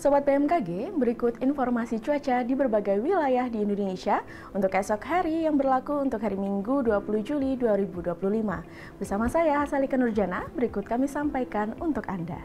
Sobat BMKG, berikut informasi cuaca di berbagai wilayah di Indonesia untuk esok hari yang berlaku untuk hari Minggu 20 Juli 2025. Bersama saya Hasalika Nurjana, berikut kami sampaikan untuk Anda.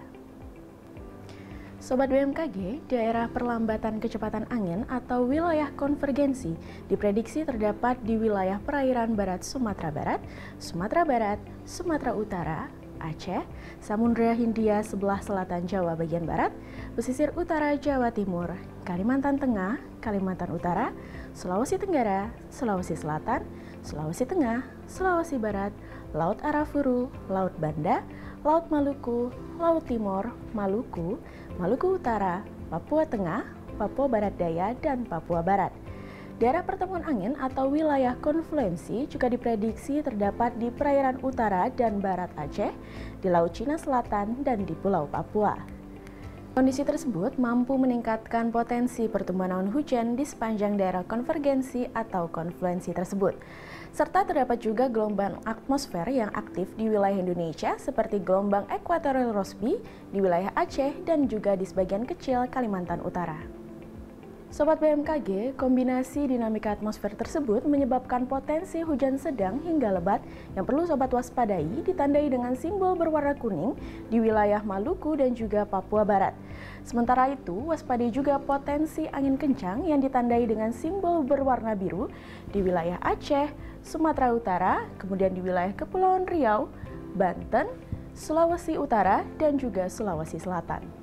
Sobat BMKG, daerah perlambatan kecepatan angin atau wilayah konvergensi diprediksi terdapat di wilayah perairan barat Sumatera Barat, Sumatera Utara, Aceh, Samudra Hindia sebelah selatan Jawa bagian barat, pesisir utara Jawa Timur, Kalimantan Tengah, Kalimantan Utara, Sulawesi Tenggara, Sulawesi Selatan, Sulawesi Tengah, Sulawesi Barat, Laut Arafuru, Laut Banda, Laut Maluku, Laut Timur, Maluku, Maluku Utara, Papua Tengah, Papua Barat Daya, dan Papua Barat. Daerah pertemuan angin atau wilayah konfluensi juga diprediksi terdapat di perairan utara dan barat Aceh, di Laut Cina Selatan, dan di Pulau Papua. Kondisi tersebut mampu meningkatkan potensi pertumbuhan awan hujan di sepanjang daerah konvergensi atau konfluensi tersebut. Serta terdapat juga gelombang atmosfer yang aktif di wilayah Indonesia seperti gelombang Equatorial Rossby di wilayah Aceh dan juga di sebagian kecil Kalimantan Utara. Sobat BMKG, kombinasi dinamika atmosfer tersebut menyebabkan potensi hujan sedang hingga lebat yang perlu sobat waspadai ditandai dengan simbol berwarna kuning di wilayah Maluku dan juga Papua Barat. Sementara itu, waspadai juga potensi angin kencang yang ditandai dengan simbol berwarna biru di wilayah Aceh, Sumatera Utara, kemudian di wilayah Kepulauan Riau, Banten, Sulawesi Utara, dan juga Sulawesi Selatan.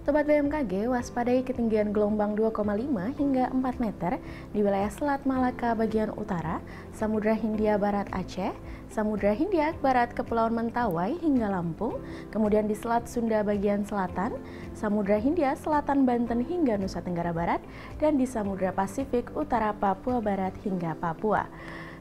Sobat BMKG, waspadai ketinggian gelombang 2,5 hingga 4 meter di wilayah Selat Malaka bagian utara, Samudra Hindia Barat Aceh, Samudra Hindia Barat Kepulauan Mentawai hingga Lampung, kemudian di Selat Sunda bagian selatan, Samudra Hindia Selatan Banten hingga Nusa Tenggara Barat, dan di Samudra Pasifik Utara Papua Barat hingga Papua.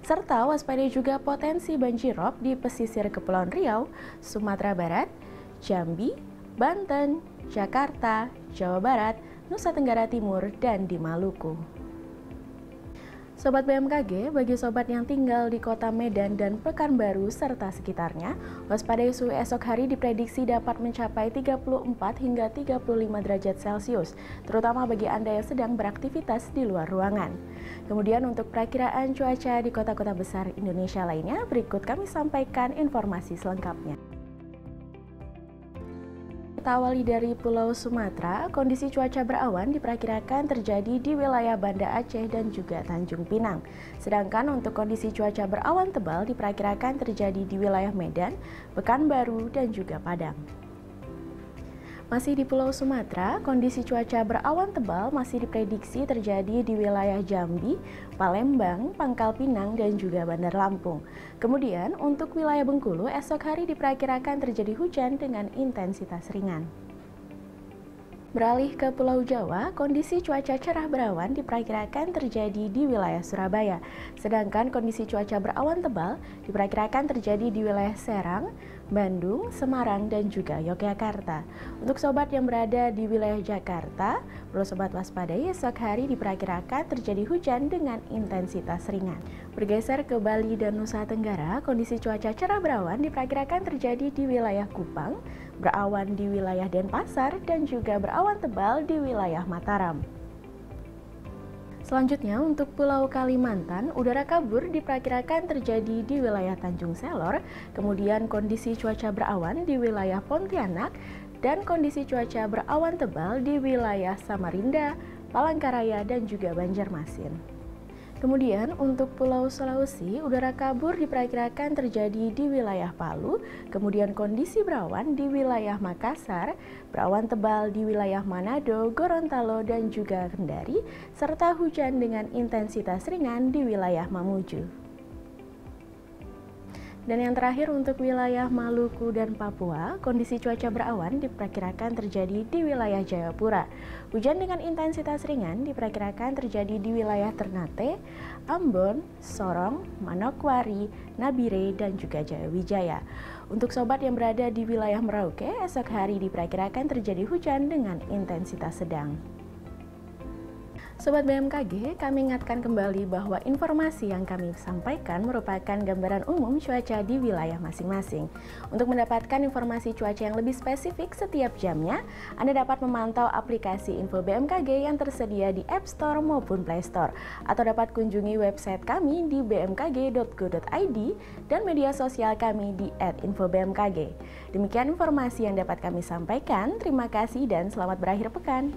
Serta waspadai juga potensi banjirop di pesisir Kepulauan Riau, Sumatera Barat, Jambi, Banten, Jakarta, Jawa Barat, Nusa Tenggara Timur, dan di Maluku. Sobat BMKG, bagi sobat yang tinggal di kota Medan dan Pekanbaru serta sekitarnya, waspadai suhu esok hari diprediksi dapat mencapai 34 hingga 35 derajat Celcius, terutama bagi Anda yang sedang beraktivitas di luar ruangan. Kemudian untuk perakiraan cuaca di kota-kota besar Indonesia lainnya, berikut kami sampaikan informasi selengkapnya. Kita awali dari Pulau Sumatera, kondisi cuaca berawan diperkirakan terjadi di wilayah Banda Aceh dan juga Tanjung Pinang. Sedangkan untuk kondisi cuaca berawan tebal diperkirakan terjadi di wilayah Medan, Pekanbaru, dan juga Padang. Masih di Pulau Sumatera, kondisi cuaca berawan tebal masih diprediksi terjadi di wilayah Jambi, Palembang, Pangkal Pinang, dan juga Bandar Lampung. Kemudian, untuk wilayah Bengkulu, esok hari diperkirakan terjadi hujan dengan intensitas ringan. Beralih ke Pulau Jawa, kondisi cuaca cerah berawan diperkirakan terjadi di wilayah Surabaya. Sedangkan kondisi cuaca berawan tebal diperkirakan terjadi di wilayah Serang, Bandung, Semarang, dan juga Yogyakarta. Untuk sobat yang berada di wilayah Jakarta, perlu sobat waspadai esok hari diperkirakan terjadi hujan dengan intensitas ringan. Bergeser ke Bali dan Nusa Tenggara, kondisi cuaca cerah berawan diperkirakan terjadi di wilayah Kupang, berawan di wilayah Denpasar, dan juga berawan tebal di wilayah Mataram. Selanjutnya, untuk Pulau Kalimantan, udara kabur diperkirakan terjadi di wilayah Tanjung Selor, kemudian kondisi cuaca berawan di wilayah Pontianak, dan kondisi cuaca berawan tebal di wilayah Samarinda, Palangkaraya, dan juga Banjarmasin. Kemudian untuk Pulau Sulawesi, udara kabur diperkirakan terjadi di wilayah Palu, kemudian kondisi berawan di wilayah Makassar, berawan tebal di wilayah Manado, Gorontalo, dan juga Kendari, serta hujan dengan intensitas ringan di wilayah Mamuju. Dan yang terakhir untuk wilayah Maluku dan Papua, kondisi cuaca berawan diperkirakan terjadi di wilayah Jayapura. Hujan dengan intensitas ringan diperkirakan terjadi di wilayah Ternate, Ambon, Sorong, Manokwari, Nabire, dan juga Jayawijaya. Untuk sobat yang berada di wilayah Merauke, esok hari diperkirakan terjadi hujan dengan intensitas sedang. Sobat BMKG, kami ingatkan kembali bahwa informasi yang kami sampaikan merupakan gambaran umum cuaca di wilayah masing-masing. Untuk mendapatkan informasi cuaca yang lebih spesifik setiap jamnya, Anda dapat memantau aplikasi Info BMKG yang tersedia di App Store maupun Play Store, atau dapat kunjungi website kami di bmkg.go.id dan media sosial kami di @infobmkg. Demikian informasi yang dapat kami sampaikan. Terima kasih dan selamat berakhir pekan.